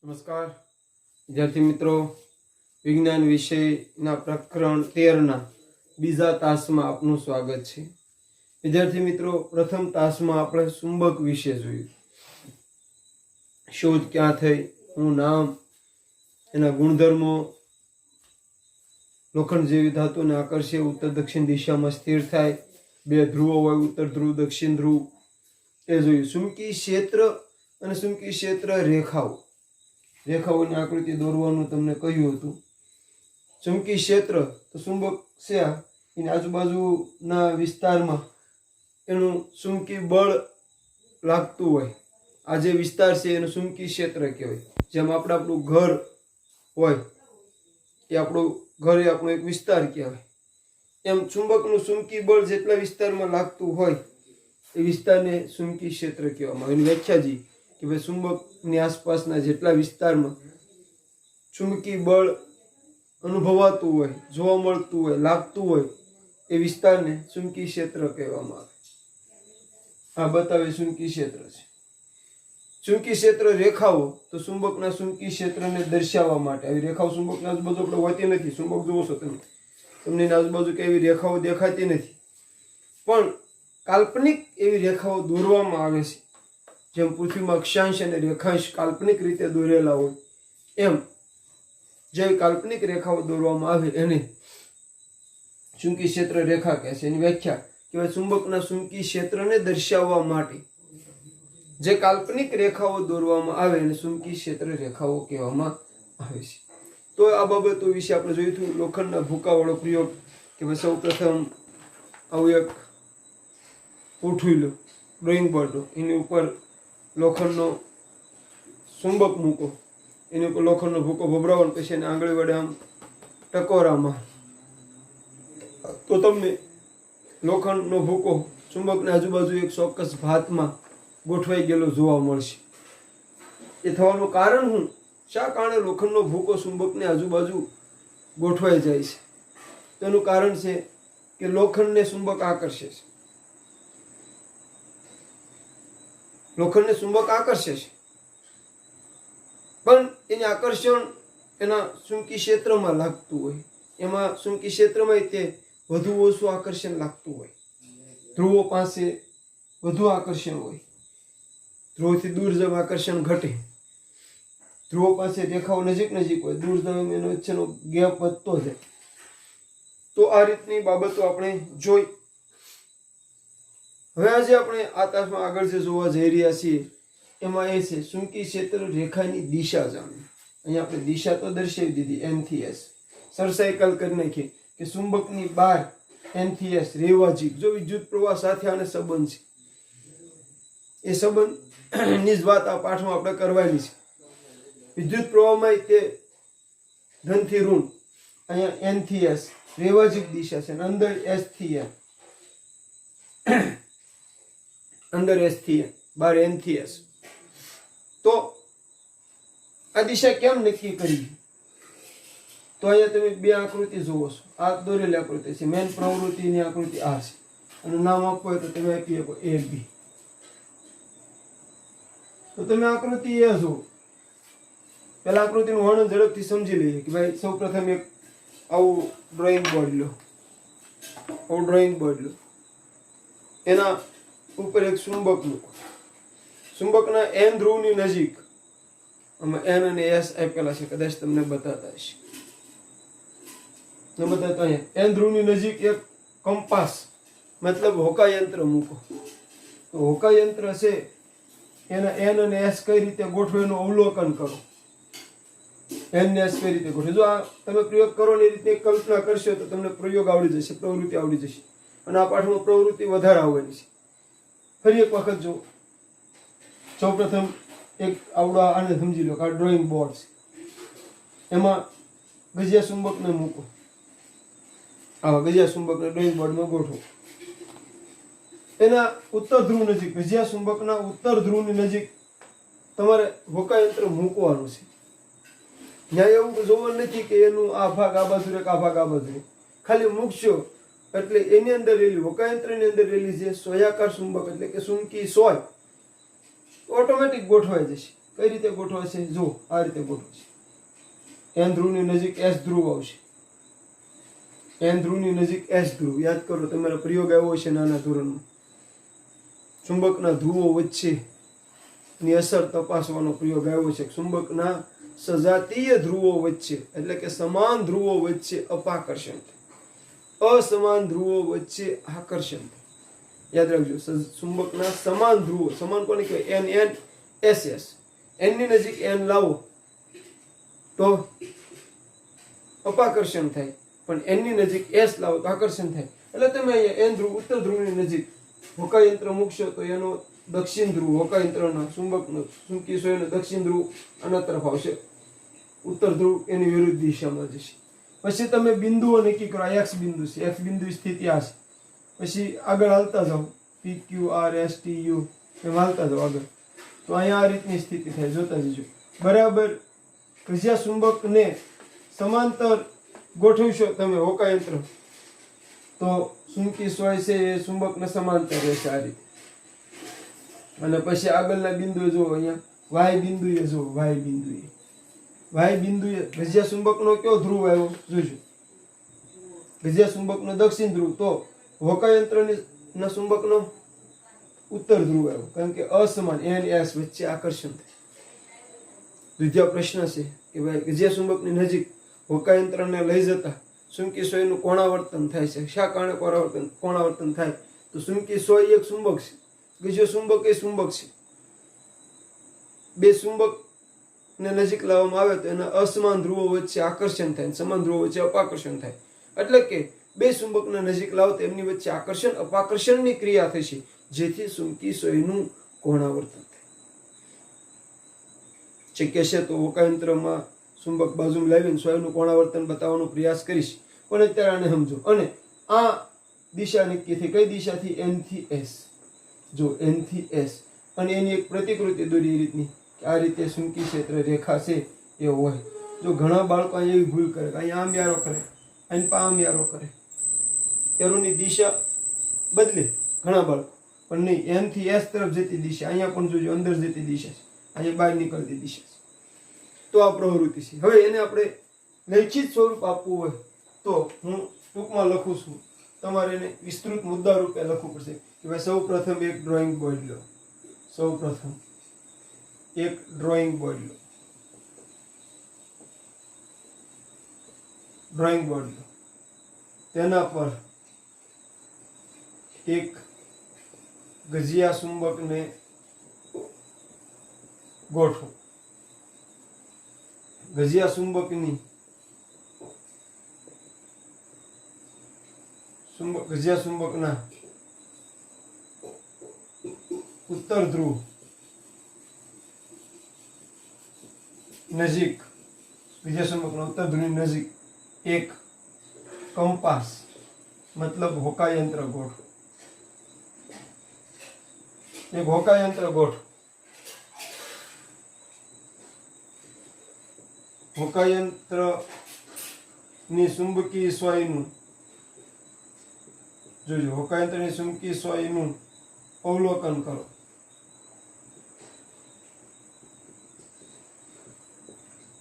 નમસ્કાર વિદ્યાર્થી મિત્રો, વિજ્ઞાન વિષયના પ્રકરણ 13ના બીજા તાસમાં આપનું સ્વાગત છે. વિદ્યાર્થી મિત્રો, પ્રથમ તાસમાં આપણે ચુંબક વિશે જોયું. શોધ ક્યાં થઈ, શું નામ, એના ગુણધર્મો, લોખંડ જેવી ધાતુને આકર્ષે, ઉત્તર દક્ષિણ દિશામાં સ્થિર થાય, બે ધ્રુવો હોય, ઉત્તર ધ્રુવ દક્ષિણ ધ્રુવ, એ જોયું. ચુંબકીય ક્ષેત્ર અને ચુંબકીય ક્ષેત્ર રેખાઓની આકૃતિ દોરવાનું તમને કહ્યું હતું. ચુંબકીય ક્ષેત્ર તો ચુંબક છે એની આજુબાજુના વિસ્તારમાં એનું ચુંબકીય બળ લાગતું હોય, આ જે વિસ્તાર છે એનું ચુંબકીય ક્ષેત્ર કહેવાય. જેમ આપણું ઘર હોય એ આપણો એક વિસ્તાર કહેવાય, એમ ચુંબકનું ચુંબકીય બળ જેટલા વિસ્તારમાં લાગતું હોય એ વિસ્તારને ચુંબકીય ક્ષેત્ર કહેવામાં આવે. એની વ્યાખ્યાજી કે ભાઈ ચુંબકની આસપાસના જેટલા વિસ્તારમાં ચુંબકીય બળ અનુભવાતું હોય, જોવા મળતું હોય, લાગતું હોય એ વિસ્તારને ચુંબકીય ક્ષેત્ર કહેવામાં આવે. આ બતાવે ચુંબકીય ક્ષેત્ર છે. ચુંબકીય ક્ષેત્ર રેખાઓ તો ચુંબકના ચુંબકીય ક્ષેત્રને દર્શાવવા માટે આવી રેખાઓ ચુંબકની આજુબાજુ આપણે હોતી નથી. ચુંબક જુઓ છો તમને એની આજુબાજુ કે એવી રેખાઓ દેખાતી નથી, પણ કાલ્પનિક એવી રેખાઓ દોરવામાં આવે છે. જેમ પૃથ્વીમાં અક્ષાંશ અને રેખાંશ કાલ્પનિક રીતે દોરેલા હોય, એમ જે કાલ્પનિક રેખાઓ દોરવામાં આવે એને ચુંબકીય ક્ષેત્ર રેખા કહે છે. એની વ્યાખ્યા કે ચુંબકના ચુંબકીય ક્ષેત્રને દર્શાવવા માટે જે કાલ્પનિક રેખાઓ દોરવામાં આવે એને ચુંબકીય ક્ષેત્ર રેખાઓ કહેવામાં આવે છે. તો આ બાબતો વિશે આપણે જોયું હતું. લોખંડના ભૂકાવાળો પ્રયોગ કે ભાઈ સૌ પ્રથમ આવું એક ઉઠવી લો ડ્રોઈંગ બોર્ડ, એની ઉપર લોખંડનો ચુંબક મૂકો, એની ઉપર લોખંડનો ભૂકો ભભરાવો, પછી એને આંગળી વડે આમ ટકોરામાં તો તમને લોખંડનો ભૂકો ચુંબકની આજુબાજુ એક ચોક્કસ ભાતમાં ગોઠવાઈ ગયેલો જોવા મળશે. એ થવાનું કારણ શું? શા કારણે લોખંડનો ભૂકો ચુંબકની આજુબાજુ ગોઠવાઈ જાય છે? તેનું કારણ છે કે લોખંડને ચુંબક આકર્ષે છે. લોખંડને ચુંબક આકર્ષે છે, પણ એની આકર્ષણ એના ચુંબકીય ક્ષેત્રમાં લાગતું હોય, એમાં ચુંબકીય ક્ષેત્રમાં તે વધુ ઓછું આકર્ષણ લાગતું હોય. ધ્રુવો પાસે વધુ આકર્ષણ હોય, ધ્રુવથી દૂર જેમ આકર્ષણ ઘટે. ધ્રુવો પાસે રેખાઓ નજીક હોય, દૂર જેમ એનો વચ્ચેનો ગેપ વધતો જાય. તો આ રીતની બાબતો આપણે જોઈ. હવે આજે આપણે આ તાસમાં આગળ જે જોવા જઈ રહ્યા છીએ એમાં એ છે ચુંબકીય ક્ષેત્ર રેખાની દિશા જાણવી. અહીંયા આપણે દિશા તો દર્શાવી દીધી, N થી S સરસાયકલ કરી નાખી કે ચુંબકની બહાર N થી S રેવાજી જો વિદ્યુત પ્રવાહ સાથે આને સંબંધ છે, એ સંબંધની જ વાત આ પાઠમાં આપણે કરવાની છે. વિદ્યુત પ્રવાહમાં તે ધન થી ઋણ, અહીંયા N થી S રેવાજીક દિશા છે, અંદર S થી N, અંદર S થી N, બહાર N થી S. તો આ દિશા કેમ નક્કી કરી? તો અહીંયા તમે બે આકૃતિ જુઓ છો. આ દોરેલી આકૃતિ છે, મેન પ્રવૃત્તિની આકૃતિ આ છે, અને નામ આપવું હોય તો તમે આપી શકો AB. તો તમે આકૃતિ એ જુઓ. પેલા આકૃતિનું વર્ણન ઝડપથી સમજી લઈએ કે ભાઈ સૌ પ્રથમ એક આવું ડ્રોઈંગ બોર્ડ લો, એના ઉપર એક ચુંબક મૂકો. ચુંબકના N ધ્રુવની નજીક, આમાં N અને S આપેલા છે, કદાચ તમને બતાતા હશે. અહીંયા N ધ્રુવની નજીક એક કંપાસ મતલબ હોકાયંત્ર મૂકો. તો હોકાયંત્ર છે એના N અને S કઈ રીતે ગોઠવે એનું અવલોકન કરો. N ને S કઈ રીતે ગોઠવે, જો આ તમે પ્રયોગ કરો ને એ રીતે કલ્પના કરશો તો તમને પ્રયોગ આવડી જશે, પ્રવૃત્તિ આવડી જશે. અને આ પાઠમાં પ્રવૃત્તિ વધારે આવવાની છે. ફરી એક વખત જો. સૌ પ્રથમ એક આવડા આને સમજી લો કે આ ડ્રોઈંગ બોર્ડ છે, એમાં ગજિયા ચુંબકને મૂકો. આવા ગજિયા ચુંબકને ડ્રોઈંગ બોર્ડમાં ગોઠવો. એના ઉત્તર ધ્રુવ નજીક, ગજિયા ચુંબકના ઉત્તર ધ્રુવની નજીક તમારે હોકાયંત્ર મૂકવાનું છે. ત્યાં એવું જોવાનું નથી કે એનું આ ભાગ આ બાજુ આ ભાગ આ બાજુ, ખાલી મૂકશો એટલે એની અંદર રહેલી હોકાયંત્રની અંદર રહેલી જે સોયાકાર ચુંબક એટલે કે ચુંબકીય સોય ઓટોમેટિક ગોઠવાઈ જશે. કઈ રીતે ગોઠવાશે? જો આ રીતે ગોઠવશે. એન ધ્રુવની નજીક એસ ધ્રુવ આવશે. એન ધ્રુવની નજીક એસ ધ્રુવ. યાદ કરો, તમારા પ્રયોગ આવ્યો છે નાના ધોરણમાં. ચુંબકના ધ્રુવો વચ્ચે ની અસર તપાસવાનો પ્રયોગ આવ્યો છે. ચુંબકના સજાતીય ધ્રુવો વચ્ચે, એટલે કે સમાન ધ્રુવો વચ્ચે અપાકર્ષણ થાય, અસમાન ધ્રુવો વચ્ચે આકર્ષણ થાય. યાદ રાખજો, ચુંબકના સમાન ધ્રુવો, સમાન કોને કહેવાય? N N S S. N ની નજીક એન લાવો તો અપાકર્ષણ થાય, પણ એન ની નજીક એસ લાવો તો આકર્ષણ થાય. એટલે તમે અહીંયા એન ધ્રુવ, ઉત્તર ધ્રુવની નજીક હોકાયંત્ર મૂકશો તો એનો દક્ષિણ ધ્રુવ, હોકાયંત્રના ચુંબકનો ચુંબકીય સોયનો દક્ષિણ ધ્રુવ આના તરફ આવશે, ઉત્તર ધ્રુવ એની વિરુદ્ધ દિશામાં જશે. પછી તમે બિંદુઓ નક્કી કરો. આ એક્સ બિંદુ છે, એક્સ બિંદુ સ્થિતિ આ છે. પછી આગળ હાલતા જાઓ, P Q R S T U M હાલતા જાઓ આગળ, તો અહીંયા આ રીતની સ્થિતિ થાય. જોતા જજો બરાબર. જ્યાં ચુંબકને સમાંતર ગોઠવશો તમે હોકાયંત્ર, તો ચુંબકી સોય છે એ ચુંબકને સમાંતર રહેશે આ રીતે. અને પછી આગળના બિંદુએ જુઓ, અહીંયા વાય બિંદુએ જુઓ, વાય બિંદુએ, વાય બિંદુએ ભજીયા ચુંબકનો કયો ધ્રુવ આવ્યો? જોજો, ભજીયા ચુંબકનો દક્ષિણ ધ્રુવ, તો હોકાયંત્રના ચુંબકનો ઉત્તર ધ્રુવ આવ્યો, કારણ કે અસમાન એન એસ વચ્ચે આકર્ષણ થાય. બીજો પ્રશ્ન છે કે ભાઈ ભજીયા ચુંબકની નજીક હોકાયંત્રને લઈ જતા ચુંબકી સોયનું કોણાવર્તન થાય છે. શા કારણે કોણાવર્તન થાય? તો ચુંબકી સોય એક ચુંબક છે, બીજો ચુંબક એ ચુંબક છે. બે ચુંબક ને નજીક લાવવામાં આવે તો એના અસમાન ધ્રુવો વચ્ચે આકર્ષણ થાય, સમાન ધ્રુવો વચ્ચે અપાકર્ષણ થાય. એટલે કે બે ચુંબકને નજીક લાવો તો એમની વચ્ચે આકર્ષણ અપાકર્ષણની ક્રિયા થશે, જેથી ચુંબકી સોયનું કોણાવર્તન થાય. શક્ય છે તો હોકાયંત્રમાં ચુંબક બાજુમાં લાવીને સોયનું કોણાવર્તન બતાવવાનો પ્રયાસ કરીશ, પણ અત્યારે આને સમજો. અને આ દિશા નક્કી થઈ, કઈ દિશાથી? એન થી એસ. જો એન થી એસ, અને એની એક પ્રતિકૃતિ દોરી એ રીતની કે આ રીતે ચુંબકી ક્ષેત્ર રેખા છે એ હોય. જો ઘણા બાળકો અહીંયા એવી ભૂલ કરે, અહીંયા આમ યારો કરે, અહીં આમ યારો કરે, એરોની દિશા બદલે ઘણા બાળકો, પણ નહીં. એન થી એસ તરફ જતી દિશા, અહીંયા પણ જોજો અંદર જતી દિશા છે, અહીંયા બહાર નીકળતી દિશા છે. તો આ પ્રવૃત્તિ છે. હવે એને આપણે લેખિત સ્વરૂપ આપવું હોય તો હું ટૂંકમાં લખું છું, તમારે એને વિસ્તૃત મુદ્દા રૂપે લખવું પડશે કે ભાઈ સૌ પ્રથમ એક ડ્રોઈંગ બોર્ડ લો, સૌ પ્રથમ એક ડ્રોઈંગ બોર્ડ લો, ડ્રોઈંગ બોર્ડ લો, તેના પર એક ગજિયા ચુંબકને ગોઠવો. ગજિયા ચુંબકની ગજિયા ચુંબકના ઉત્તર ધ્રુવ નજીક, ગજિયા ચુંબકના ઉત્તર ધ્રુવની નજીક એક કંપાસ મતલબ હોકાયંત્ર ગોઠવો. એક હોકાયંત્ર ગોઠવો. હોકાયંત્રની ચુંબકીય સોયનું જોજો, હોકાયંત્રની ચુંબકીય સોયનું અવલોકન કરો.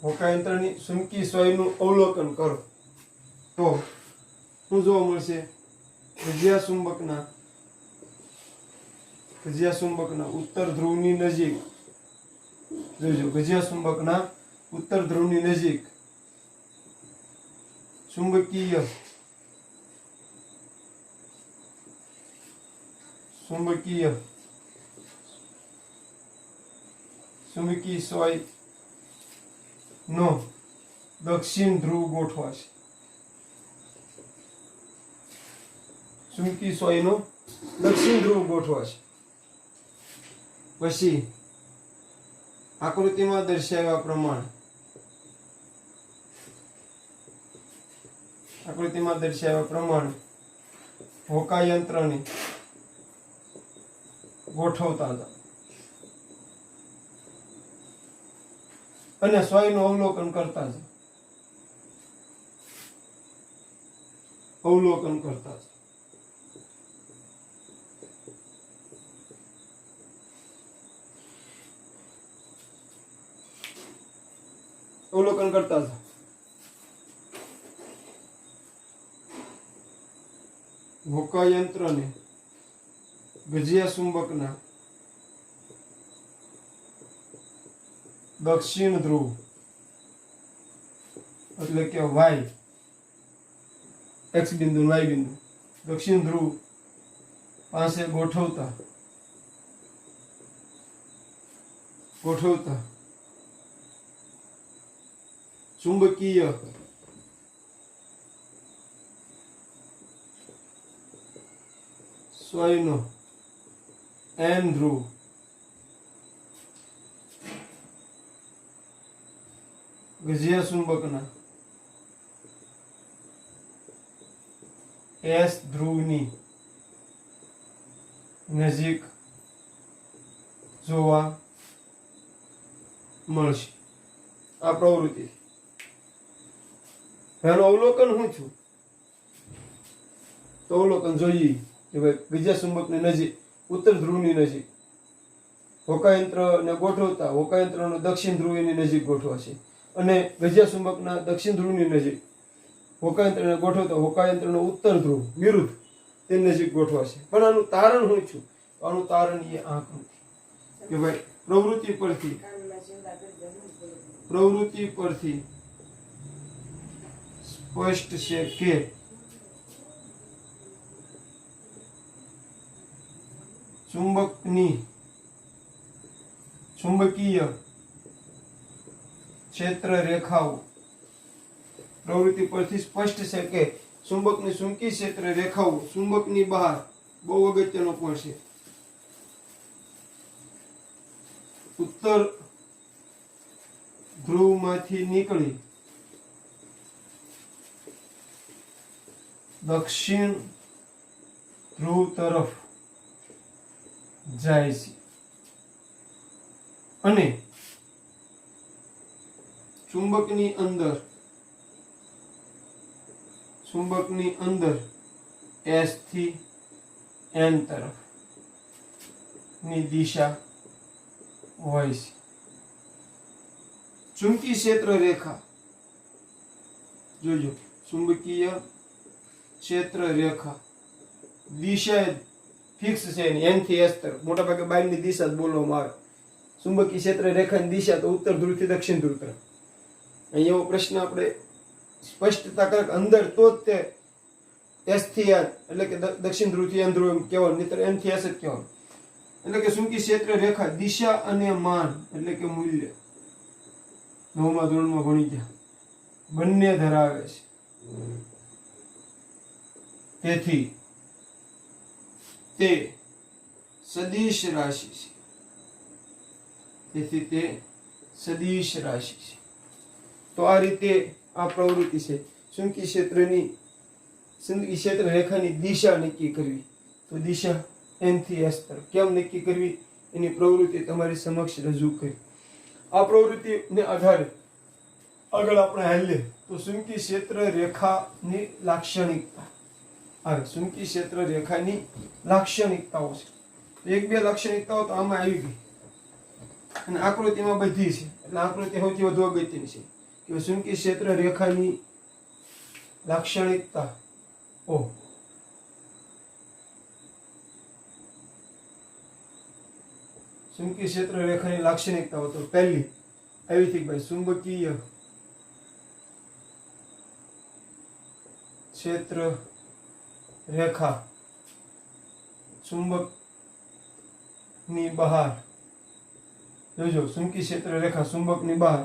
હોકાયંત્રની ચુંબકીય સોયનું અવલોકન કરો તો શું જોવા મળશે? ગજિયા ચુંબકના ઉત્તર ધ્રુવની નજીક, જોજો, ગજિયા ચુંબકના ઉત્તર ધ્રુવની નજીક ચુંબકીય સોય નો દક્ષિણ ધ્રુવ ગોઠવાશે. ચુંબકીય સોયનો દક્ષિણ ધ્રુવ ગોઠવાશે. પછી આકૃતિમાં દર્શાવ્યા પ્રમાણે હોકાયંત્રને ગોઠવતા હતા અને સોયનું અવલોકન કરતા હતા. અવલોકન કરતા જાઓ. હોકાયંત્રને ગજિયા ચુંબકના દક્ષિણ ધ્રુવ એટલે કે વાય એક્સ બિંદુ વાય બિંદુ દક્ષિણ ધ્રુવ પાસે ગોઠવતા ચુંબકીય સ્વયનો એન ધ્રુવ ગજિયા ચુંબકના એસ ધ્રુવની નજીક જોવા મળશે. આ પ્રવૃત્તિ એનું અવલોકન હું છું તો અવલોકન જોઈએ કે ભાઈ ગજિયા ચુંબકની નજીક ઉત્તર ધ્રુવની નજીક હોકાયંત્રને ગોઠવતા હોકાયંત્રનો દક્ષિણ ધ્રુવની નજીક ગોઠવાશે અને ગજિયા ચુંબકના દક્ષિણ ધ્રુવની નજીક હોકાયંત્રને ગોઠવતા હોકાયંત્રનો ઉત્તર ધ્રુવ વિરુદ્ધ તેની નજીક ગોઠવાશે. પણ આનું તારણ હું છું, આનું તારણ એ આકૃતિ કે ભાઈ પ્રવૃત્તિ પરથી સ્પષ્ટ છે કે ચુંબકીય ક્ષેત્ર રેખાઓ પ્રવૃત્તિ પરથી સ્પષ્ટ છે કે ચુંબકની ચુંબકીય ક્ષેત્ર રેખાઓ ચુંબકની બહાર બહુ અગત્યનો પણ છે ઉત્તર ધ્રુવમાંથી નીકળી દક્ષિણ ધ્રુવ તરફ જાય છે અને ચુંબકની અંદર એસ થી એન તરફ ની દિશા હોય છે. ચુંબકીય ક્ષેત્ર રેખા જોજો, ચુંબકીય ક્ષેત્ર રેખા દિશા ફિક્સ છે એની એન થી એસ તરફ. મોટા ભાગે બારની દિશા જ બોલવામાં આવે. ચુંબકીય ક્ષેત્ર રેખાની દિશા તો ઉત્તર ધ્રુવ થી દક્ષિણ ધ્રુવ તરફ. અહીં એવો પ્રશ્ન આપણે સ્પષ્ટતા કરે અંદર તો જ તે એસ થી એન એટલે કે દક્ષિણ ધ્રુવ થી એન ધ્રુવ એમ કહેવાનું, નહીતર એન થી એસ જ કહેવાનું. એટલે કે ચુંબકીય ક્ષેત્ર રેખા દિશા અને માન એટલે કે મૂલ્ય 9મા ધોરણમાં ભણી ગયા બંને ધરાવે છે. તેથી તે સદિશ રાશિ છે. તો આ રીતે આ પ્રવૃત્તિ છે. ચુંબકીય ક્ષેત્ર રેખાની દિશા નક્કી કરવી. તો દિશા એન થી એસ તરફ કેમ નક્કી કરવી એની પ્રવૃત્તિ તમારી સમક્ષ રજૂ કરી. આ પ્રવૃત્તિને આધારે આગળ આપણે હાલીએ તો ચુંબકીય ક્ષેત્ર રેખાની લાક્ષણિકતા આવે. ચુંબકીય ક્ષેત્ર રેખાની લાક્ષણિકતાઓ છે. એક બે લાક્ષણિકતાઓ તો આમાં આવી ગઈ અને આકૃતિમાં બધી છે. એટલે આકૃતિ સૌથી વધુ અગત્યની છે કે ચુંબકીય ક્ષેત્ર રેખાની લાક્ષણિકતા ચુંબકીય ક્ષેત્ર રેખાની લાક્ષણિકતાઓ તો પહેલી આવી હતી ભાઈ ચુંબકીય ક્ષેત્ર રેખા ચુંબકની બહાર જોજો ચુંબકીય ક્ષેત્ર રેખા ચુંબકની બહાર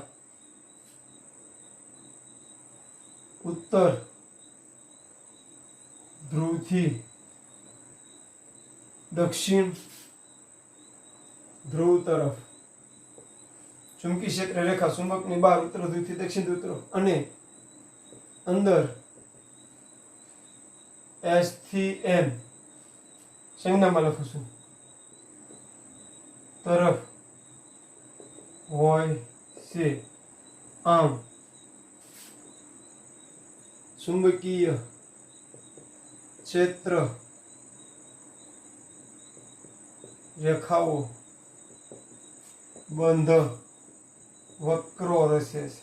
ઉત્તર ધ્રુવથી દક્ષિણ ધ્રુવ તરફ ચુંબકીય ક્ષેત્ર રેખા ચુંબકની બહાર ઉત્તર ધ્રુવથી દક્ષિણ ધ્રુવ તરફ અને અંદર એસ થી એન સંજ્ઞામાં લખું છું તરફ હોય છે. આમ ચુંબકીય ક્ષેત્ર રેખાઓ બંધ વક્રો રચે છે.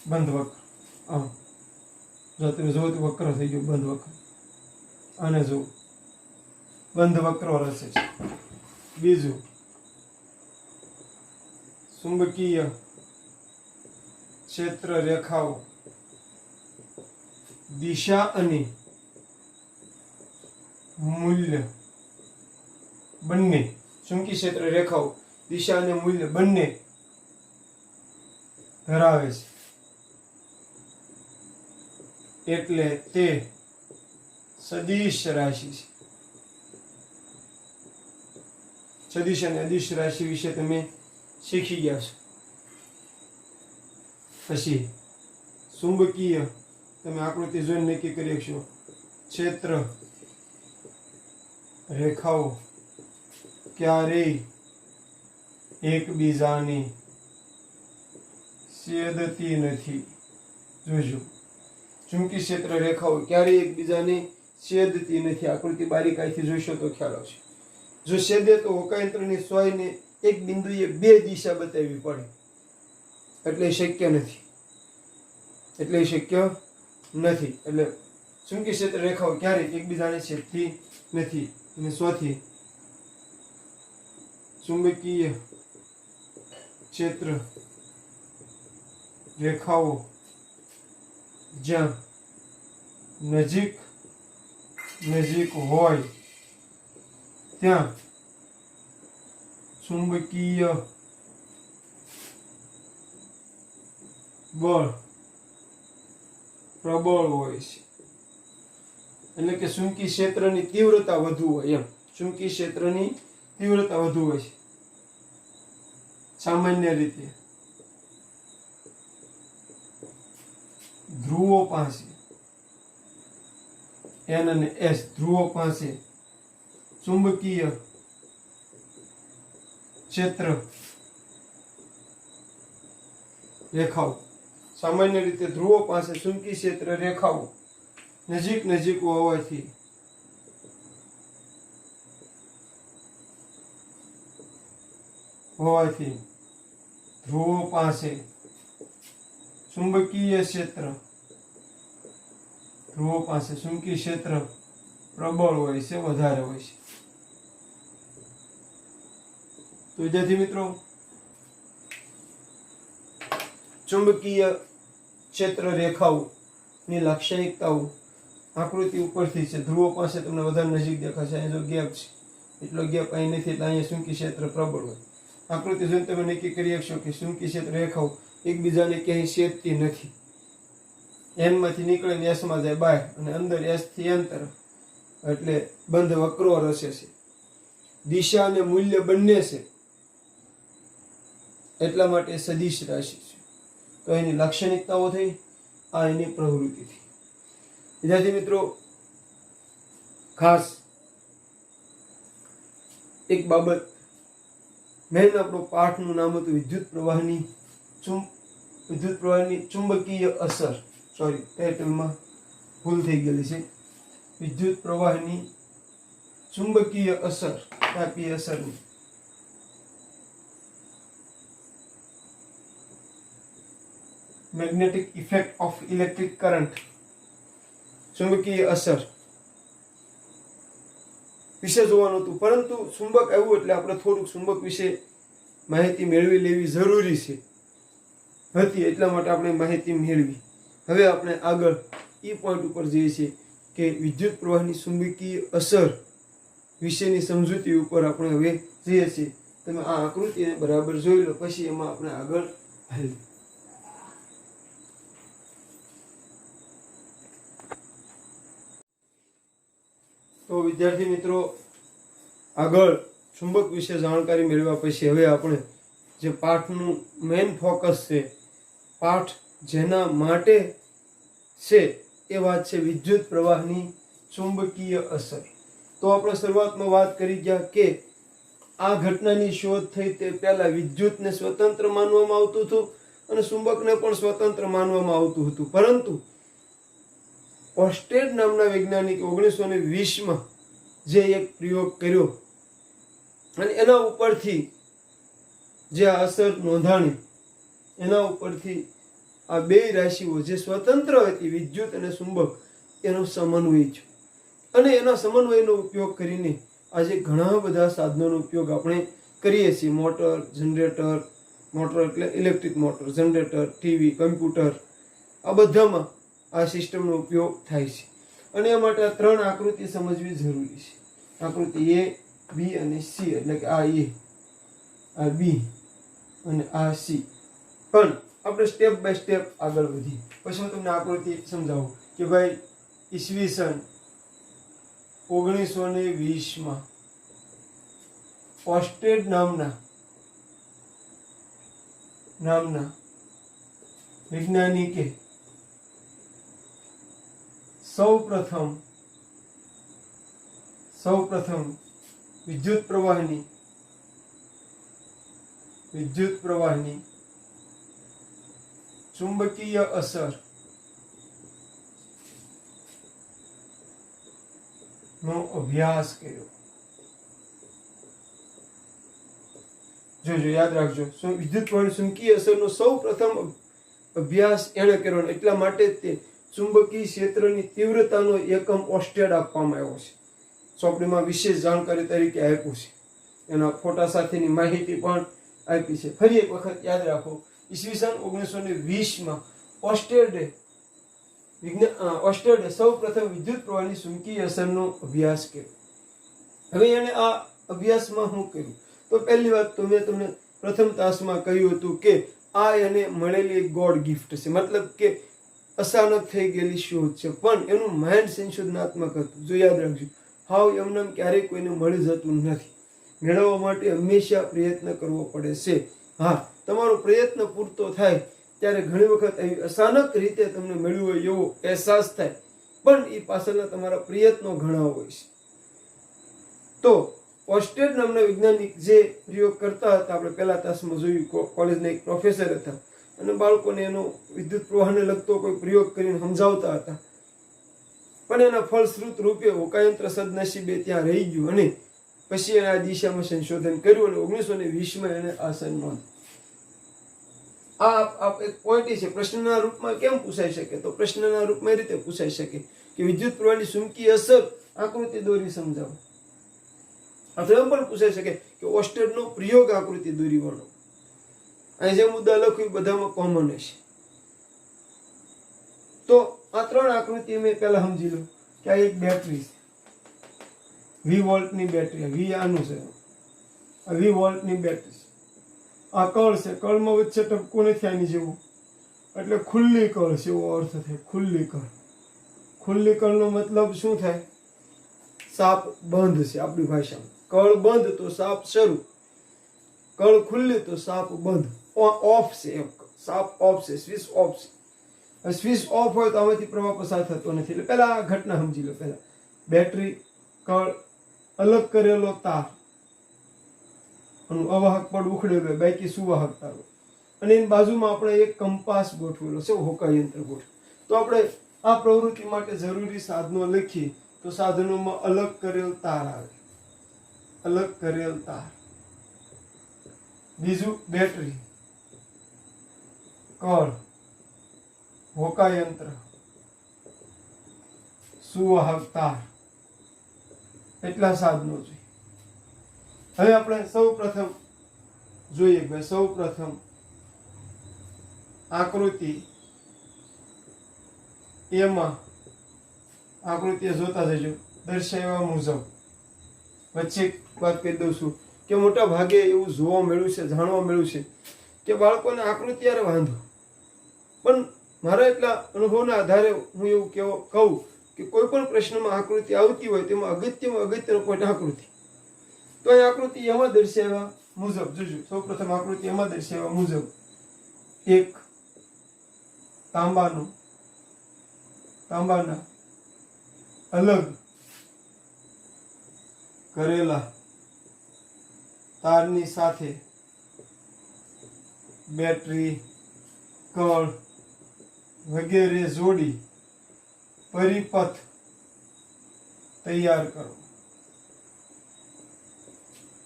બંધ વક્ર. આમ જો તમે જુઓ તો વક્ર થઈ ગયો બંધ વક્ર. આને જુઓ બંધ વક્રો રચે છે. બીજું ચુંબકીય ક્ષેત્ર રેખાઓ દિશા અને મૂલ્ય બંને, ચુંબકીય ક્ષેત્ર રેખાઓ દિશા અને મૂલ્ય બંને ધરાવે છે, એટલે તે સદિશ રાશિ છે. સદિશ અને અદિશ રાશિ વિશે તમે શીખી ગયા છો. પછી ચુંબકીય તમે આકૃતિ જોઈને નક્કી કરી શકશો. ક્ષેત્ર રેખાઓ ક્યારેય એકબીજાને છેદતી નથી. જોજો, ચુંબકીય ક્ષેત્ર રેખાઓ ક્યારેય એકબીજાને છેદતી નથી. આકૃતિ બારીકાઈથી જોશો તો ખ્યાલ આવશે. જો છેદે તો હોકાયંત્રની સોયને એક બિંદુએ બે દિશા બતાવવી પડે, એટલે શક્ય નથી. એટલે ચુંબકીય ક્ષેત્ર રેખાઓ ક્યારેય એકબીજાને છેદતી નથી. અને ચોથી, ચુંબકીય ક્ષેત્ર રેખાઓ જ્યાં નજીક હોય ત્યાં ચુંબકીય બળ પ્રબળ હોય છે. એટલે કે ચુંબકીય ક્ષેત્રની તીવ્રતા વધુ હોય એમ. ચુંબકીય ક્ષેત્રની તીવ્રતા વધુ હોય છે. સામાન્ય રીતે ધ્રુવો પાસે N અને S ધ્રુવો પાસે ચુંબકીય ક્ષેત્ર રેખાઓ, સામાન્ય રીતે ધ્રુવો પાસે ચુંબકીય ક્ષેત્ર રેખાઓ નજીક હોવાથી ધ્રુવો પાસે ચુંબકીય ક્ષેત્ર પ્રબળ હોય છે, વધારે હોય છે. તો વિદ્યાર્થી મિત્રો, ચુંબકીય ક્ષેત્ર રેખાઓની લાક્ષણિકતાઓ આકૃતિ ઉપરથી છે. ધ્રુવો પાસે તમને વધારે નજીક દેખાશે. અહીં જો ગેપ છે, એટલો ગેપ અહીં નથી, એટલે અહીંયા ચુંબકીય ક્ષેત્ર પ્રબળ હોય. આકૃતિ જોઈને તમે નક્કી કરી શકશો કે ચુંબકીય ક્ષેત્ર રેખાઓ એકબીજાને ક્યાંય છેદતી નથી. N માંથી નીકળીને S માં જાય બહાર, અને અંદર S થી N તરફ, એટલે બંધ વક્રો રચે છે. દિશા અને મૂલ્ય બંને છે, એટલા માટે સદિશ રાશિ છે. તો એની લાક્ષણિકતાઓ થઈ, આ એની પ્રવૃત્તિ થઈ. વિદ્યાર્થી મિત્રો, ખાસ એક બાબત, મેન આપણો પાઠનું નામ હતું વિદ્યુત પ્રવાહની ચુંબકીય અસર. સોરી, ટાઇટલમાં ભૂલ થઈ ગયેલી છે. વિદ્યુત પ્રવાહની ચુંબકીય અસર, તાપીય અસરની magnetic effect of electric current, ચુંબકીય અસર વિશે જોવાનું હતું. પરંતુ ચુંબક આવ્યું એટલે આપણે થોડુંક ચુંબક વિશે માહિતી મેળવી લેવી જરૂરી છે હતી, એટલા માટે આપણે માહિતી મેળવી. હવે આપણે આગળ એ પોઈન્ટ ઉપર જઈએ છીએ કે વિદ્યુત પ્રવાહની ચુંબકીય અસર વિશેની સમજૂતી ઉપર આપણે હવે જઈએ છીએ. તમે આ આકૃતિને બરાબર જોઈ લો, પછી એમાં આપણે આગળ હાલીએ. તો વિદ્યાર્થી મિત્રો, આગળ ચુંબક વિશે જાણકારી મેળવ્યા પછી હવે આપણે જે પાઠનું મેઇન ફોકસ છે, પાઠ જેના માટે છે, એ વાત છે વિદ્યુત પ્રવાહની ચુંબકીય અસર. તો આપણે શરૂઆતમાં વાત કરી ગયા કે આ ઘટનાની શોધ થઈ તે પહેલા વિદ્યુતને સ્વતંત્ર માનવામાં આવતું હતું અને ચુંબકને પણ સ્વતંત્ર માનવામાં આવતું હતું. પરંતુ ઓર્સ્ટેડ નામના વૈજ્ઞાનિકે 1920માં જે એક પ્રયોગ કર્યો અને એના ઉપરથી જે આ અસર નોંધાણી, એના ઉપરથી આ બે રાશિઓ જે સ્વતંત્ર હતી, વિદ્યુત અને ચુંબક, એનો સમન્વય છે. અને એના સમન્વયનો ઉપયોગ કરીને આજે ઘણા બધા સાધનોનો ઉપયોગ આપણે કરીએ છીએ. મોટર, જનરેટર, મોટર એટલે electric motor, generator, TV, computer, આ બધામાં આ સિસ્ટમનો ઉપયોગ થાય છે. અને એ માટે આ ત્રણ આકૃતિ સમજવી જરૂરી છે. આકૃતિ એ, બી અને સી, એટલે કે આ એ, આ બી અને આ સી. પણ આપણે સ્ટેપ બાય સ્ટેપ આગળ વધીએ. પછી હું તમને આકૃતિ સમજાવું કે ભાઈ ઈસવીસન 1920 ઓસ્ટેડ નામના વૈજ્ઞાનિકે સૌ પ્રથમ વિદ્યુત પ્રવાહની ચુંબકીય અસર નો અભ્યાસ કર્યો. જોજો, યાદ રાખજો, વિદ્યુત પ્રવાહની ચુંબકીય અસરનો સૌ પ્રથમ અભ્યાસ એણે કર્યો. એટલા માટે જ તે ચુંબકીય ક્ષેત્રની તીવ્રતાનો એકમ ઓસ્ટેડ આપવામાં આવ્યો છે. ચોપડીમાં વિશેષ જાણકારી તરીકે આપ્યું છે. એના ફોટા સાથેની માહિતી પણ આપી છે. ફરી એક વખત યાદ રાખો, ઈસવીસન 1920 ઓસ્ટેડે સૌ પ્રથમ વિદ્યુત પ્રવાહની ચુંબકીય અસરનો અભ્યાસ કર્યો. હવે એને આ અભ્યાસમાં શું કર્યું? તો પહેલી વાત તો મેં તમને પ્રથમ તાસમાં કહ્યું હતું કે આ એને મળેલી એક ગોડ ગિફ્ટ છે. મતલબ કે અચાનક થઈ ગયેલી શોધ છે, પણ એનું માઇન્ડ સંશોધનાત્મક હતું. જો યાદ રાખજો, હાવ એમને ક્યારેય કોઈને મળી જતું નથી. મેળવવા માટે હંમેશા પ્રયત્ન કરવો પડે છે. હા, તમારો પ્રયત્ન પૂરતો થાય ત્યારે ઘણી વખત એવી અચાનક રીતે તમને મળ્યું હોય એવો અહેસાસ થાય, પણ એ પાછળના તમારા પ્રયત્નો ઘણા હોય છે. તો ઓસ્ટેડ નામના વૈજ્ઞાનિક જે પ્રયોગ કરતા હતા, આપણે પહેલા તાસમાં જોયું, કોલેજના એક પ્રોફેસર હતા અને બાળકોને એનો વિદ્યુત પ્રવાહને લગતો કોઈ પ્રયોગ કરીને સમજાવતા હતા. પણ એના ફળશ્રુત રૂપે હોકાયંત્ર સદનસીબે ત્યાં રહી ગયું અને પછી એને આ દિશામાં સંશોધન કર્યું અને 1920 એને આ સન્માન. આ એક પોઈન્ટ છે. પ્રશ્નના રૂપમાં કેમ પૂછાઈ શકે? તો પ્રશ્નના રૂપમાં એ રીતે પૂછાઈ શકે કે વિદ્યુત પ્રવાહની ચુંબકીય અસર આકૃતિ દોરી સમજાવો. અથવા એમ પણ પૂછાઈ શકે કે ઓસ્ટેડનો પ્રયોગ આકૃતિ દોરી વર્ણવો. અહીં જે મુદ્દા લખ્યું બધામાં કોમન હશે. તો આ ત્રણ આકૃતિ મેં પહેલા સમજી લો કે આ એક બેટરી છે, 20 વોલ્ટની બેટરી. 20 આનું છે, આ 20 વોલ્ટની બેટરી છે. આ કળ છે, કળમાં વચ્ચે ટપકું નથી આની જેવું, એટલે ખુલ્લી કળ છે એવો અર્થ થાય. ખુલ્લી કળ. ખુલ્લી કળનો મતલબ શું થાય? સાપ બંધ છે આપણી ભાષામાં. કળ બંધ તો સાપ શરૂ, કળ ખુલ્લી તો સાપ બંધ. ઓફ છે, સાપ ઓફ છે, સ્વિચ ઓફ છે. સ્વિચ ઓફ હોય તો આમાંથી પ્રવાહ પસાર થતો નથી. એટલે પહેલા આ ઘટના સમજી લો. પહેલા બેટરી, કળ, અલગ કરેલો તાર, અવાહક પડ ઉખડેલો હોય, બાકી સુવાહક તાર હોય. અને એની બાજુમાં આપણે એક કંપાસ ગોઠવેલો છે, હોકાયંત્ર ગોઠવેલું. તો આપણે આ પ્રવૃત્તિ માટે જરૂરી સાધનો લખીએ તો સાધનોમાં અલગ કરેલ તાર આવે, અલગ કરેલ તાર. બીજું બેટરી, કળ, હોકાયંત્ર, સુવાહક તાર, એટલા સાધનો છે. હવે આપણે સૌ પ્રથમ જોઈએ ભાઈ, સૌ પ્રથમ આકૃતિ એમાં આકૃતિ જોતા જજો. દર્શાવ્યા મુજબ વચ્ચે વાત કહી દઉં છું કે મોટા ભાગે એવું જોવા મળ્યું છે, જાણવા મળ્યું છે કે બાળકોને આકૃતિ યારે વાંધો. પણ મારા એટલા અનુભવના આધારે હું એવું કહું કે કોઈ પણ પ્રશ્નમાં આકૃતિ આવતી હોય તેમાં અગત્યનો પોઈન્ટ આકૃતિ. તો એ આકૃતિ એમાં દર્શાવ્યા મુજબ જોજો. સૌપ્રથમ આકૃતિ એમાં દર્શાવ્યા મુજબ એક તાંબાના અલગ કરેલા તારની સાથે બેટરી, કળ વગેરે જોડી પરિપથ તૈયાર કરો.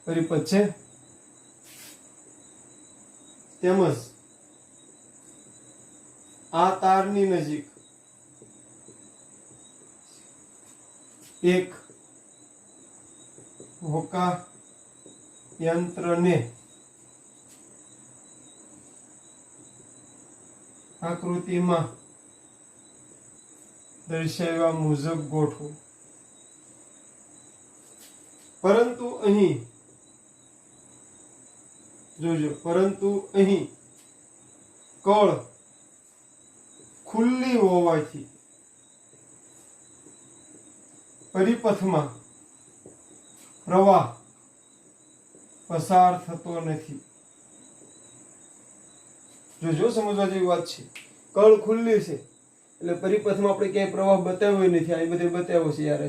પરિપથ છે. તેમજ આ તારની નજીક એક હોકા યંત્રને આકૃતિમાં દર્શાવ્યા મુજબ ગોઠવો. પરંતુ અહીં જોજો, પરંતુ અહીં કળ ખુલ્લી હોવાથી પરિપથમાં પ્રવાહ પસાર થતો નથી. જોજો, સમજવા જેવી વાત છે. કળ ખુલ્લી છે એટલે પરિપથમાં આપણે ક્યાંય પ્રવાહ બતાવ્યો નથી. આ બધે બતાવ્યો છે યાર,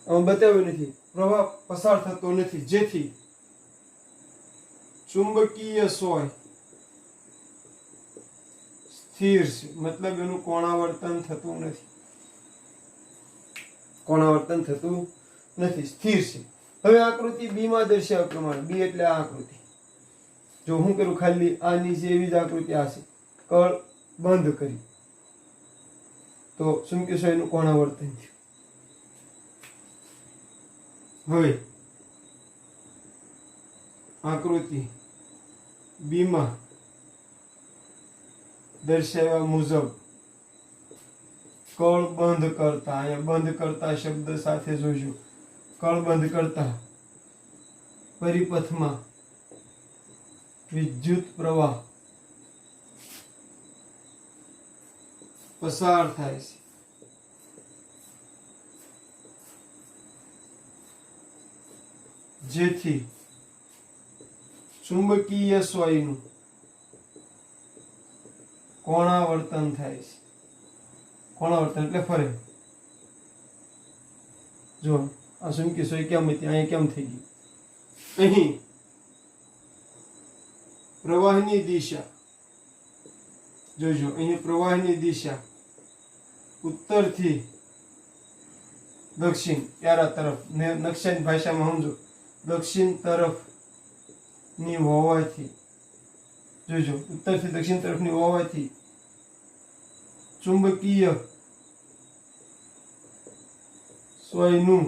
આમાં બતાવ્યો નથી. પ્રવાહ પસાર થતો નથી, જેથી ચુંબકીય સોય સ્થિર છે. મતલબ એનું કોણાવર્તન થતું નથી. કોણાવર્તન થતું નથી, સ્થિર છે. હવે આકૃતિ બી માં દર્શાવ્યા પ્રમાણે, બી એટલે આ આકૃતિ. જો હું કરું ખાલી આની જેવી જ આકૃતિ આ છે, કળ બંધ કરી તો ચુંબકીય સોયનું કોણાવર્તન થયું. હવે આકૃતિ બી માં દર્શાવ્યા મુજબ કળ બંધ કરતા, અહીંયા બંધ કરતા શબ્દ સાથે જોજો, કળ બંધ કરતા પરિપથમાં વિદ્યુત પ્રવાહ પસાર થાય છે. જેથી ચુંબકીય સોયનું કોણાવર્તન થાય છે. કોણાવર્તન એટલે ફરે. જો આ ચુંબકીય સોય કેમ હતી, અહીંયા કેમ થઈ ગઈ? અહીં પ્રવાહની દિશા જોજો, અહીં પ્રવાહની દિશા ઉત્તરથી દક્ષિણ ત્યારા તરફ, ને નકશાની ભાષામાં સમજો, દક્ષિણ તરફની હોવાથી, જોજો, ઉત્તરથી દક્ષિણ તરફની હોવાથી ચુંબકીય સોયનું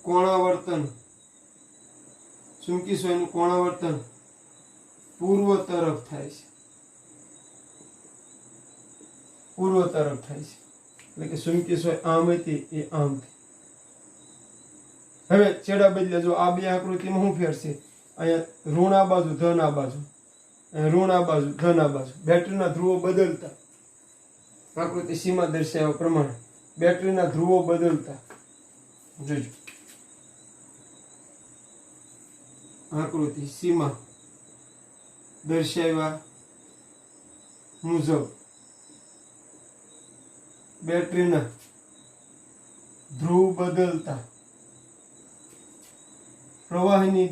કોણાવર્તન, ચુંબકીય સોયનું કોણાવર્તન પૂર્વ તરફ થાય છે. પૂર્વ તરફ થાય છે એટલે કે ચુંબકીય સોય આમ હતી એ આમ થઈ. હવે છેડા બદલે. જો આ બે આકૃતિમાં શું ફેર છે? અહીંયા ઋણ આ બાજુ, ધન આ બાજુ, ઋણ આ બાજુ, ધન આ બાજુ. બેટરીના ધ્રુવો બદલતા, આકૃતિ સીમા દર્શાવ્યા પ્રમાણે બેટરીના ધ્રુવો બદલતા જોજો. આકૃતિ સીમા દર્શાવ્યા મુજબ બેટરીના ધ્રુવ બદલતા પ્રવાહની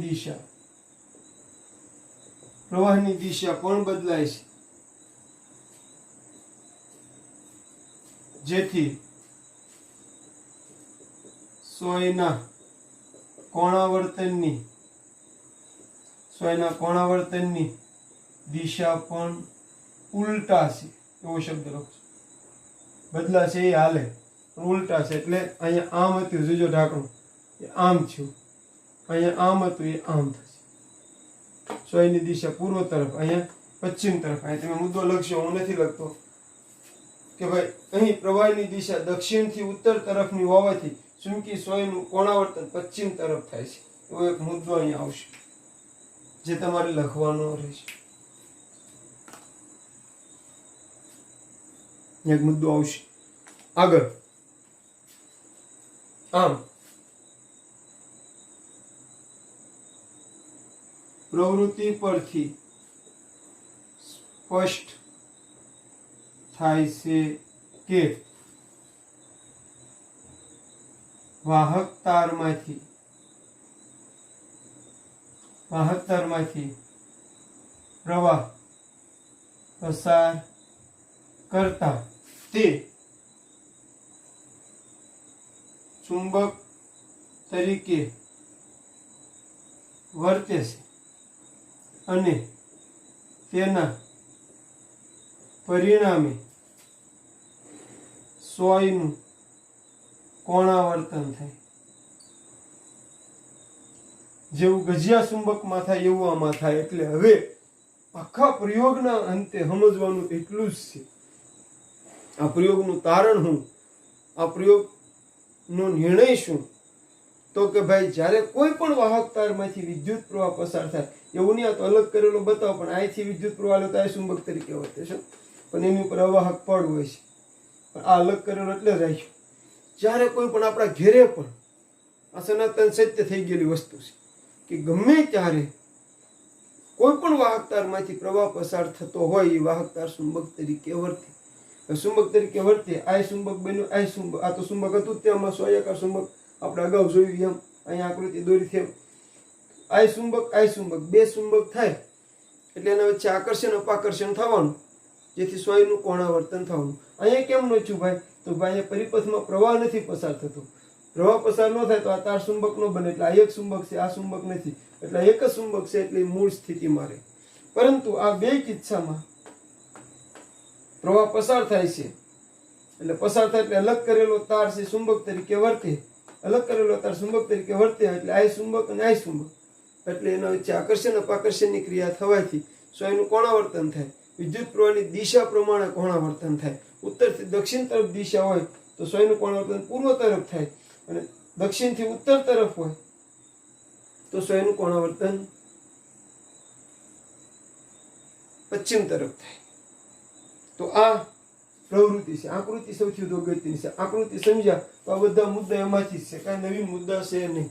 દિશા પણ બદલાય છે. જેથી સોયના કોણાવર્તનની દિશા પણ ઉલટા છે. એવો શબ્દ લખો. બદલાશે એ હાલે, ઉલટા છે એટલે અહીંયા આમ હતું, જોજો ઢાંકણું એ આમ થયું, અહીંયા આમ હતું એ આમ થશે. સોયની દિશા પૂર્વ તરફ, અહીંયા પશ્ચિમ તરફ. અહીંયા તમે મુદ્દો લખશો, હું નથી લખતો, કે ભાઈ અહીં પ્રવાહની દિશા દક્ષિણથી ઉત્તર તરફની હોવાથી ચુંબકીય સોયનું કોણાવર્તન પશ્ચિમ તરફ થાય છે. એવો એક મુદ્દો અહીંયા આવશે જે તમારે લખવાનો રહેશે. એક મુદ્દો આવશે આગળ. આમ પ્રવૃત્તિ પરથી સ્પષ્ટ થાય છે કે વાહક તારમાંથી પ્રવાહ પસાર કરતા તે ચુંબક તરીકે વર્તે છે અને તેના પરિણામે સોયનું કોણાવર્તન થાય. જેવું ગજિયા ચુંબકમાં થાય એવું આમાં થાય. એટલે હવે આખા પ્રયોગના અંતે સમજવાનું એટલું જ છે, આ પ્રયોગનું તારણ શું, આ પ્રયોગનો નિર્ણય શું. તો કે ભાઈ જ્યારે કોઈ પણ વાહક તારમાંથી વિદ્યુત પ્રવાહ પસાર થાય, એવું નહીં આ તો અલગ કરેલો બતાવો, પણ અહીંથી વિદ્યુત પ્રવાહ લો તો આ ચુંબક તરીકે વર્તે છે, પણ એની ઉપર અવાહક પડ હોય છે. પણ આ અલગ કરેલો એટલે જ રાખ્યું. જ્યારે કોઈ પણ આપણા ઘેરે પણ આ સનાતન સત્ય થઈ ગયેલી વસ્તુ છે કે ગમે ત્યારે કોઈ પણ વાહક તારમાંથી પ્રવાહ પસાર થતો હોય એ વાહક તાર ચુંબક તરીકે વર્તે. ચુંબક તરીકે વર્તે. આ ચુંબક બન્યું, આ ચુંબક, આ તો ચુંબક હતું તેમાં સોયાકાર ચુંબક આપણે અગાઉ જોયું એમ અહીંયા આકૃતિ દોરી છે. આ ચુંબક બે ચુંબક થાય એટલે એના વચ્ચે આકર્ષણ અપાકર્ષણ થવાનું, જેથી સોયનું કોણાવર્તન થવાનું. અહીંયા કેમ ન થયું ભાઈ? તો ભાઈ અહીંયા પરિપથમાં પ્રવાહ નથી પસાર થતો. પ્રવાહ પસાર ન થાય તો આ તાર ચુંબક ન બને. એટલે આ એક ચુંબક છે, આ ચુંબક નથી, એટલે એક જ ચુંબક છે, એટલે મૂળ સ્થિતિમાં રહે. પરંતુ આ બે કિસ્સામાં પ્રવાહ પસાર થાય છે, એટલે પસાર થાય એટલે અલગ કરેલો તાર છે ચુંબક તરીકે વર્તે. અલગ કરેલો તાર ચુંબક તરીકે વર્તે એટલે આ ચુંબક અને આ ચુંબક, એટલે એના વચ્ચે આકર્ષણ અપાકર્ષણની ક્રિયા થવાથી સોયનું કોણાવર્તન થાય. વિદ્યુત પ્રવાહની દિશા પ્રમાણે કોણાવર્તન થાય. ઉત્તરથી દક્ષિણ તરફ દિશા હોય તો સોયનું કોણાવર્તન પૂર્વ તરફ થાય, અને દક્ષિણથી ઉત્તર તરફ હોય તો સોયનું કોણાવર્તન પશ્ચિમ તરફ થાય. તો આ પ્રવૃત્તિ છે. આકૃતિ સૌથી વધુ અગત્યની છે. આકૃતિ સમજ્યા તો આ બધા મુદ્દા એમાંથી જ છે, કાંઈ નવીન મુદ્દા છે નહીં.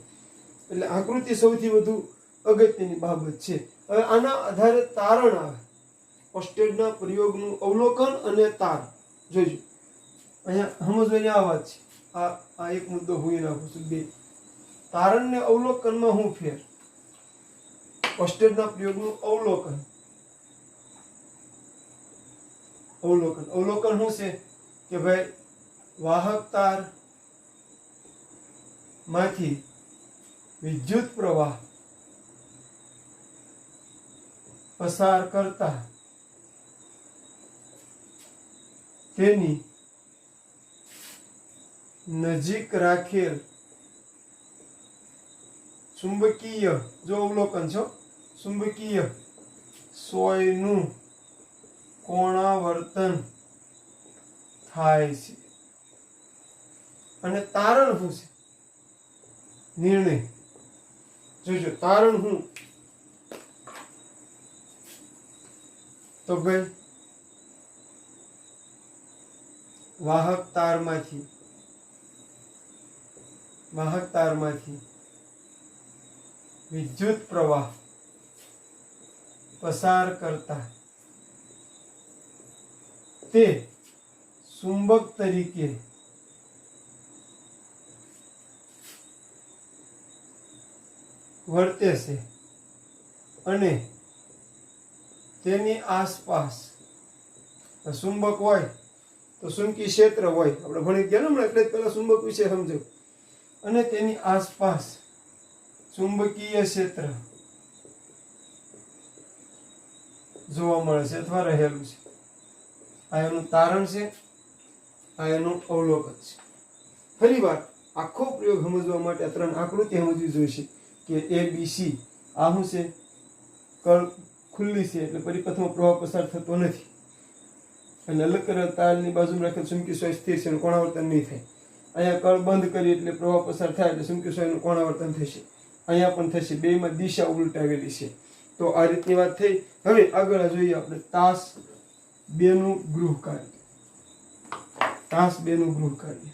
એટલે આકૃતિ સૌથી વધુ અગત્યની બાબત છે. હવે આના આધારે તારણ આવે. ઓસ્ટેડના પ્રયોગનું અવલોકન અને તાર જોજો. અહીંયા સમજવાની આ વાત છે. આ એક મુદ્દો હું નાખું છું. બે, તારણ ને અવલોકનમાં શું ફેર? ઓસ્ટેડના પ્રયોગનું અવલોકન. અવલોકન શું છે કે ભાઈ વાહક તાર માંથી વિદ્યુત પ્રવાહ પસાર કરતા તેની નજીક રાખેલ ચુંબકીય, જો અવલોકન છો, ચુંબકીય સોયનું કોણાવર્તન થાય છે. અને તારણ શું છે? નિર્ણય જોજો. તારણ શું? તો ભાઈ વાહક તારમાંથી વિદ્યુત પ્રવાહ પસાર કરતા તે ચુંબક તરીકે વર્તે છે અને તેની આસપાસ ચુંબક હોય તો ચુંબકી ક્ષેત્ર હોય. આપણે ભણી ગયા ને હમણાં, એટલે જ પહેલા ચુંબક વિશે સમજો. અને તેની આસપાસ ચુંબકીય ક્ષેત્ર જોવા મળે છે અથવા રહેલું છે. આ એનું તારણ છે, આ એનું અવલોકન છે. ફરી વાર આખો પ્રયોગ સમજવા માટે આ ત્રણ આકૃતિ સમજવી જોઈશે કે ABC. આ શું છે? કળ ખુલ્લી છે એટલે પરિપથમાં પ્રવાહ પસાર થતો નથી, અને અલગ કરેલ તારની બાજુમાં રાખેલ ચુંબકીય સોય સ્થિર છે, એનું કોણાવર્તન નહીં થાય. અહીંયા કળ બંધ કરી એટલે પ્રવાહ પસાર થાય એટલે ચુંબકીય સોયનું કોણાવર્તન થશે. અહીંયા પણ થશે. બેમાં દિશા ઉલટાવેલી છે. તો આ રીતની વાત થઈ. હવે આગળ જોઈએ આપણે તાસ 2 નું ગૃહ કાર્ય. તાસ 2 નું ગૃહ કાર્ય.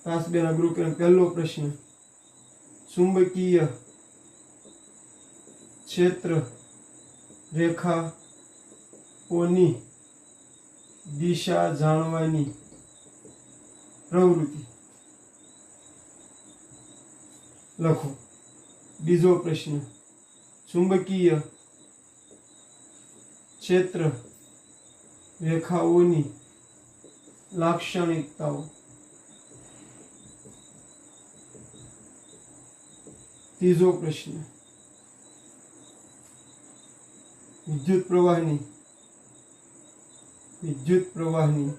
તાસ 2 ના ગૃહ કાર્ય. પહેલો પ્રશ્ન, ચુંબકીય ક્ષેત્ર રેખાઓની દિશા જાણવાની પ્રવૃત્તિ લખો. બીજો પ્રશ્ન, ચુંબકીય ક્ષેત્ર રેખાઓની લાક્ષણિકતાઓ. ત્રીજો પ્રશ્ન, વિદ્યુત પ્રવાહની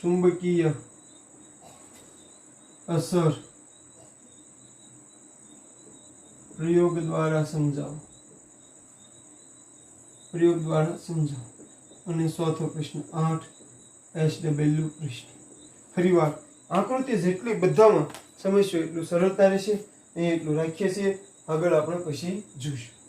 ચુંબકીય અસર પ્રયોગ દ્વારા સમજાવો. અને ચોથો પ્રશ્ન 8 SW પ્રશ્ન. ફરીવાર આકૃતિ જેટલી બધામાં સમજશો એટલું સરળતા રહેશે. અહીં એટલું રાખીએ છીએ, આગળ આપણે પછી જોઈશું.